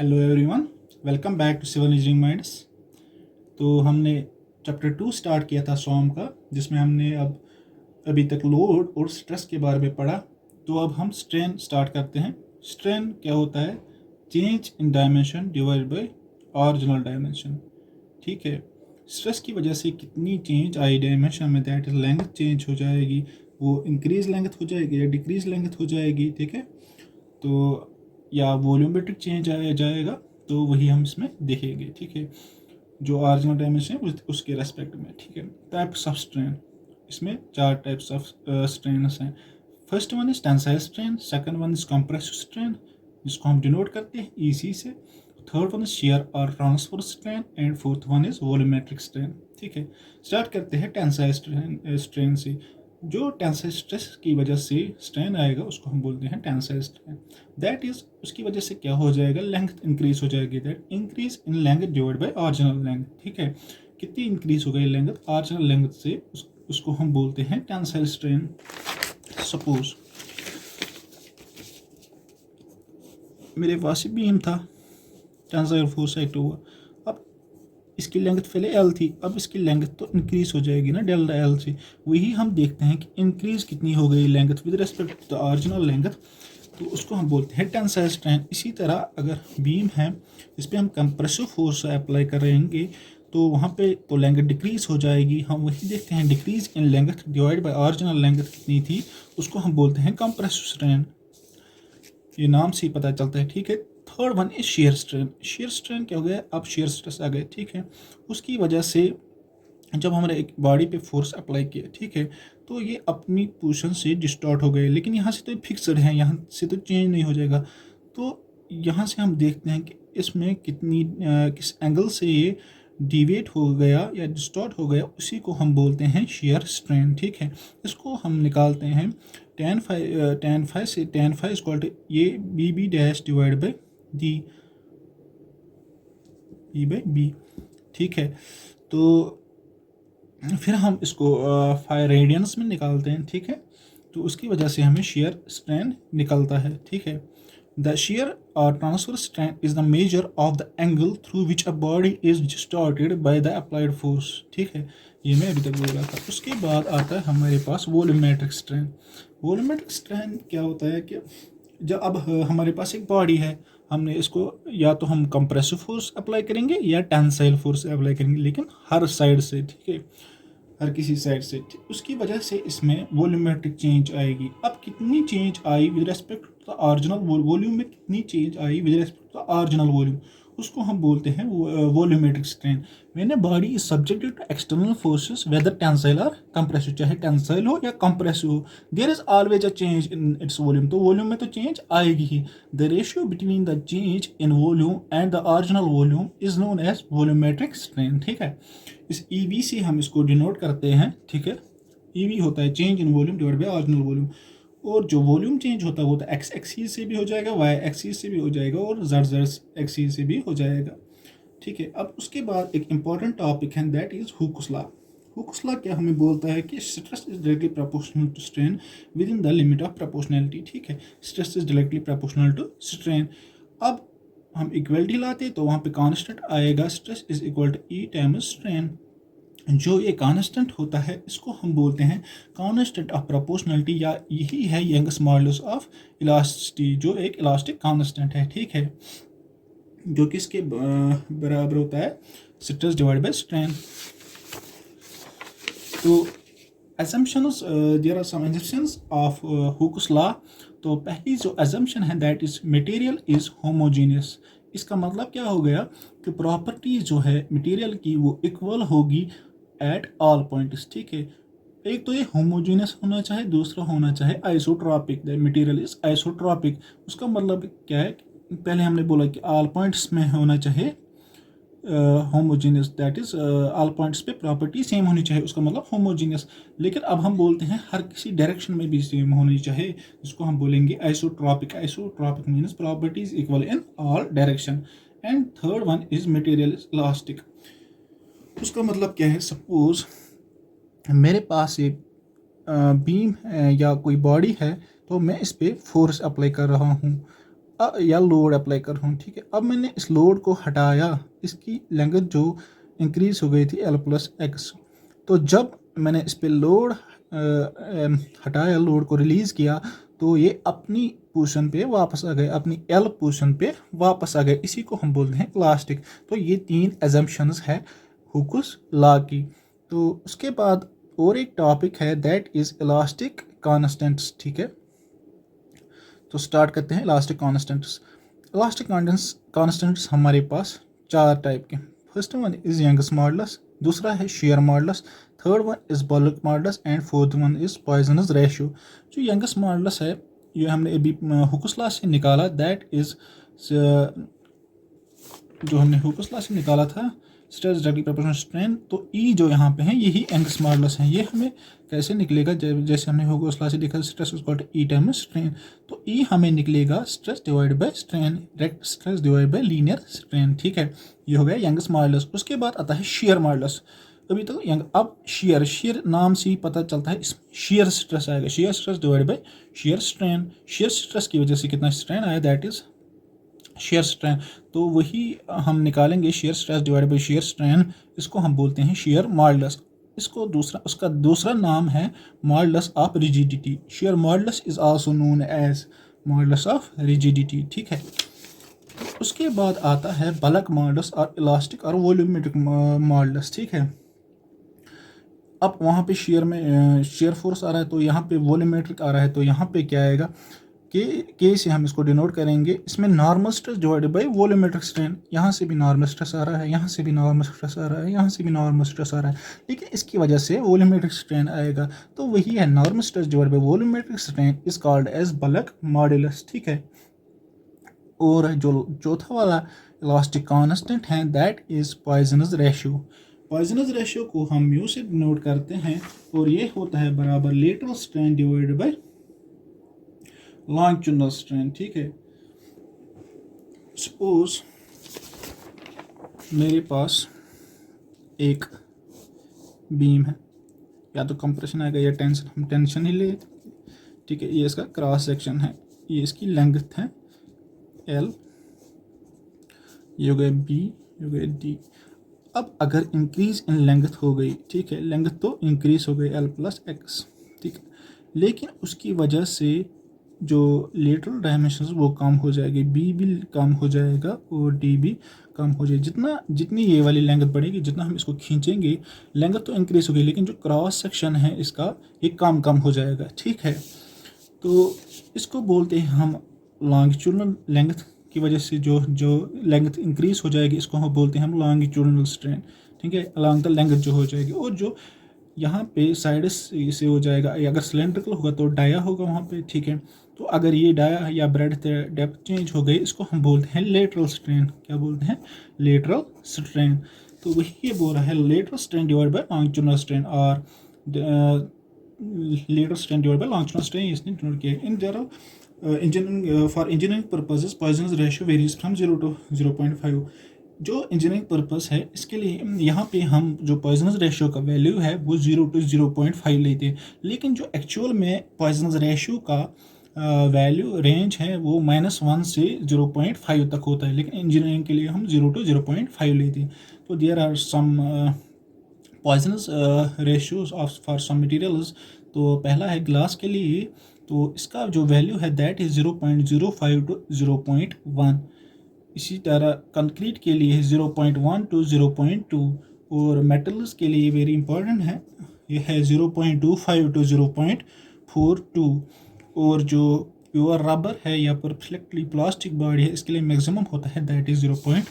Hello everyone, welcome back to civil engineering minds. तो हमने chapter 2 start किया था सॉम का, जिसमें हमने अभी तक लोड और स्ट्रेस के बारे में पढ़ा। तो अब हम स्ट्रेन स्टार्ट करते हैं। स्ट्रेन क्या होता है? Change in dimension divide by original dimension. ठीक है, स्ट्रेस की वजह से कितनी चेंज आई डायमेंशन में, दैट इज लेंथ चेंज हो जाएगी, वो इंक्रीज लेंथ हो जाएगी या डिक्रीज लेंथ हो जाएगी। ठीक है, तो या वॉल्यूमेट्रिक चेंज आया जाएगा, तो वही हम इसमें देखेंगे। ठीक है, जो ओरिजिनल डायमेंशन है उसके रेस्पेक्ट में। ठीक है, टाइप्स ऑफ स्ट्रेन, इसमें 4 टाइप्स ऑफ स्ट्रेन हैं। First one is tensile strain, second one is compressive strain, जिसको हम डिनोट करते हैं ईसी से। थर्ड वन इज शियर और transfer strain and fourth one is volumetric strain. ठीक है, स्टार्ट करते हैं टेंसाइल स्ट्रेन से। जो टेंसाइल स्ट्रेस की वजह से स्ट्रेन आएगा उसको हम बोलते हैं टेंसाइल स्ट्रेन। दैट इज, उसकी वजह से क्या हो जाएगा, लेंथ इंक्रीज हो जाएगी। That increase in length divide by original length. ठीक है, कितनी इंक्रीज हो गई लेंथ ओरिजिनल लेंथ से, उसको हम बोलते हैं टेंसाइल स्ट्रेन। सपोज मेरे पास बीम था, टेंसाइल फोर्स एक्ट हुआ, अब इसकी लेंथ पहले एल थी, अब इसकी लेंथ तो इंक्रीज हो जाएगी ना डेल्टा एल से। वही हम देखते हैं कि इंक्रीज कितनी हो गई length with respect to the original length, तो उसको हम बोलते हैं टेंसाइल स्ट्रेन। इसी तरह अगर बीम है, इस पर हम कंप्रेसिव फोर्स अप्लाई करेंगे तो वहाँ पे तो लेंथ डिक्रीज हो जाएगी। हम वही देखते हैं decrease in length divide by original length कितनी थी, उसको हम बोलते हैं कंप्रेसिव स्ट्रेन। ये नाम से ही पता चलता है। ठीक है, third one is shear strain. Shear strain क्या हो गया, अब शेयर स्ट्रेस आ गए। ठीक है, उसकी वजह से जब हमने एक बॉडी पे फोर्स अप्लाई किया, ठीक है, तो ये अपनी पोजीशन से डिस्टॉर्ट हो गए, लेकिन यहाँ से तो फिक्सड है, यहाँ से तो चेंज नहीं हो जाएगा। तो यहाँ से हम देखते हैं कि इसमें किस एंगल से ये डिवेट हो गया या डिस्टॉर्ट हो गया, उसी को हम बोलते हैं शेयर स्ट्रेन। ठीक है, इसको हम निकालते हैं tan फाइव से, tan फाइव इक्वल टू ये B dash divide by D B. ठीक है, तो फिर हम इसको 5 रेडियंस में निकालते हैं। ठीक है, तो उसकी वजह से हमें शेयर स्ट्रेन निकलता है। ठीक है, द शेयर और transfer strain is the measure of the angle through which a body is distorted by the applied force. ठीक है, ये मैं अभी तक बोल रहा था। उसके बाद आता है हमारे पास वॉल्यूमेट्रिक स्ट्रेन। वॉल्यूमेट्रिक स्ट्रेन क्या होता है कि जब अब हमारे पास एक बॉडी है, हमने इसको या तो हम कंप्रेसिव फोर्स अप्लाई करेंगे या टेंसाइल फोर्स अप्लाई करेंगे, लेकिन हर साइड से। ठीक है, हर किसी साइड से। उसकी वजह से इसमें वॉल्यूमेट्रिक चेंज आएगी। अब कितनी चेंज आई with respect to the original volume में, कितनी चेंज आई with respect to the original volume, उसको हम बोलते हैं वॉल्यूमेट्रिक स्ट्रेन। मैंने body is subjected to external forces whether tensile और कंप्रेसिव, चाहे टेंसाइल हो या कंप्रेसिव हो, there is always a change in its volume. तो वॉल्यूम में तो चेंज आएगी ही। The ratio between the change in volume and the original volume is known as volumetric strain. ठीक है, इस EV से हम इसको डिनोट करते हैं। ठीक है, EV होता है change in volume divide by original volume, और जो वॉल्यूम चेंज होता है वो तो एक्स एक्सीस से भी हो जाएगा, वाई एक्सीस से भी हो जाएगा, और जेड एक्सीस से भी हो जाएगा। ठीक है, अब उसके बाद एक इंपॉर्टेंट टॉपिक है, that is Hooke's law. Hooke's law क्या हमें बोलता है कि stress is directly proportional to strain within the limit of proportionality. ठीक है, stress is directly proportional to strain. अब हम इक्वलिटी लाते तो वहाँ पे कांस्टेंट आएगा, stress is equal to E times strain. जो ये कांस्टेंट होता है इसको हम बोलते हैं कांस्टेंट ऑफ प्रोपोर्शनलिटी, या यही है यंग्स मॉडुलस ऑफ इलास्टिसिटी, जो एक इलास्टिक कांस्टेंट है। ठीक है, जो किसके बराबर होता है, स्ट्रेस डिवाइड बाय स्ट्रेन। तो assumptions, there are some assumptions of Hooke's law। तो पहली जो assumption है that is material is homogeneous। इसका मतलब क्या हो गया कि प्रॉपर्टी जो है मटेरियल की वो इक्वल होगी एट ऑल पॉइंट्स। ठीक है, एक तो ये होमोजीनियस होना चाहिए, दूसरा होना चाहिए isotropic. The material is isotropic. उसका मतलब क्या है, पहले हमने बोला कि ऑल पॉइंट्स में होना चाहिए homogeneous, that is all points पे प्रॉपर्टी सेम होनी चाहिए, उसका मतलब होमोजीनियस। लेकिन अब हम बोलते हैं हर किसी डायरेक्शन में भी सेम होनी चाहिए, जिसको हम बोलेंगे isotropic. Isotropic means properties equal in all direction. And third one is material is elastic. उसका मतलब क्या है, सपोज मेरे पास एक बीम है या कोई बॉडी है, तो मैं इस पर फोर्स अप्लाई कर रहा हूँ। या लोड अप्लाई कर रहा हूँ, ठीक है। अब मैंने इस लोड को हटाया, इसकी लेंथ जो इंक्रीज हो गई थी L+X। तो जब मैंने इस पे लोड हटाया, लोड को रिलीज़ किया, तो ये अपनी पोजीशन पे वापस आ गए, अपनी L पोजीशन पे वापस आ गए। इसी को हम बोलते हैं इलास्टिक। तो ये 3 एजम्पशंस है हुकस लॉ की। तो उसके बाद और एक टॉपिक है दैट इज़ इलास्टिक कॉन्स्टेंट्स, ठीक है। तो स्टार्ट करते हैं इलास्टिक कॉन्स्टेंट्स। इलास्टिक कॉन्स्टेंट्स हमारे पास 4 टाइप के। First one is Young's modulus, दूसरा है share modulus, third one is bulk modulus and fourth one is poisonous ratio. जो यंगस मॉडुलस है, ये हमने अभी हुकस लॉ से निकाला, दैट इज़ जो हमने हुकस लॉ से निकाला था स्ट्रेस डायरेक्टली प्रोपोर्शनल स्ट्रेन। तो ई जो यहाँ पे है यही यंगस मॉडुलस है। ये हमें कैसे निकलेगा, जैसे हमने हुकस लॉ से देखा stress is equal to E times strain. तो ई हमें निकलेगा stress divide by strain, direct stress divide by linear strain, ठीक है। ये हो गया यंगस मॉडुलस। उसके बाद आता है शेयर मॉडुलस। अभी तक अब शेयर नाम से ही पता चलता है, इसमें शेयर स्ट्रेस आएगा, shear stress divide bye shear strain. Shear stress की वजह से कितना स्ट्रेन आया, दैट इज शेयर स्ट्रेन। तो वही हम निकालेंगे, shear stress divide bye shear strain, इसको हम बोलते हैं शेयर मॉडुलस। इसको उसका दूसरा नाम है modulus of rigidity. Shear modulus is also known as modulus of rigidity, ठीक है। उसके बाद आता है बल्क मॉडुलस और इलास्टिक और वॉल्यूमेट्रिक मॉडुलस, ठीक है। अब वहाँ पे शेयर में शेयर फोर्स आ रहा है, तो यहाँ पे वॉल्यूमेट्रिक आ रहा है, तो यहाँ पे क्या आएगा, के से हम इसको डिनोट करेंगे। इसमें normal stress divided by volumetric strain, यहाँ से भी नॉर्मल स्ट्रेस आ रहा है, यहाँ से भी नॉर्मल स्ट्रेस आ रहा है, यहाँ से भी नॉर्मल स्ट्रेस आ रहा है, लेकिन इसकी वजह से वॉल्यूमेट्रिक स्ट्रेन आएगा। तो वही है normal stress divided by volumetric strain is called as bulk modulus, ठीक है। और जो चौथा वाला इलास्टिक कांस्टेंट है that is Poisson's ratio. Poisson's ratio को हम म्यू से डिनोट करते हैं, और ये होता है बराबर lateral strain divided by longitudinal strain, ठीक है। सपोज मेरे पास एक बीम है, या तो कंप्रेशन आएगा या टेंशन, हम टेंशन ही ले, ठीक है। ये इसका क्रॉस सेक्शन है, ये इसकी लेंथ है L, ये हो गया B, ये हो गया D। अब अगर इंक्रीज इन लेंथ हो गई, ठीक है, लेंथ तो इंक्रीज हो गई L+X, ठीक है, लेकिन उसकी वजह से जो लेटरल डायमेंशन वो कम हो जाएगी, B भी कम हो जाएगा और D भी कम हो जाएगी। जितनी ये वाली लेंथ बढ़ेगी, जितना हम इसको खींचेंगे, लेंथ तो इंक्रीज होगी, लेकिन जो क्रॉस सेक्शन है इसका ये कम हो जाएगा, ठीक है। तो इसको बोलते हैं हम लॉन्गिट्यूडनल लेंथ की वजह से जो लेंथ इंक्रीज हो जाएगी, इसको हम बोलते हैं हम लॉन्गिट्यूडनल स्ट्रेन, ठीक है, अलॉन्ग द लेंथ जो हो जाएगी। और जो यहाँ पे साइड्स से हो जाएगा, अगर सिलेंड्रिकल होगा तो डाया होगा वहाँ पे, ठीक है। तो अगर ये डाया या ब्रेड्थ डेप्थ चेंज हो गई, इसको हम बोलते हैं लेटरल स्ट्रेन। क्या बोलते हैं, लेटरल स्ट्रेन। तो वही ये बोल रहा है lateral strain divide by longitudinal strain, और lateral strain divide by longitudinal strain इसने डिनोट किया। In general for engineering purposes Poisson's ratio varies from 0 to 0.5। जो इंजीनियरिंग पर्पस है, इसके लिए यहाँ पे हम जो पॉइजनस रेशियो का वैल्यू है वो 0 to 0.5 लेते हैं, लेकिन जो एक्चुअल में पॉइजनस रेशियो का वैल्यू रेंज है वो -1 से 0.5 तक होता है, लेकिन इंजीनियरिंग के लिए हम 0 to 0.5 लेते हैं। तो there are some Poisson's ratios of for some materials. तो पहला है ग्लास के लिए, तो इसका जो वैल्यू है दैट इज़ 0.05 to 0.1। इसी तरह कंक्रीट के लिए है 0.1 to 0.2, और मेटल्स के लिए वेरी इंपॉर्टेंट है, ये है 0.25 to 0.42। और जो प्योर रबर है या परफेक्टली प्लास्टिक बॉडी है, इसके लिए मैक्सिमम होता है दैट इज़ 0.5।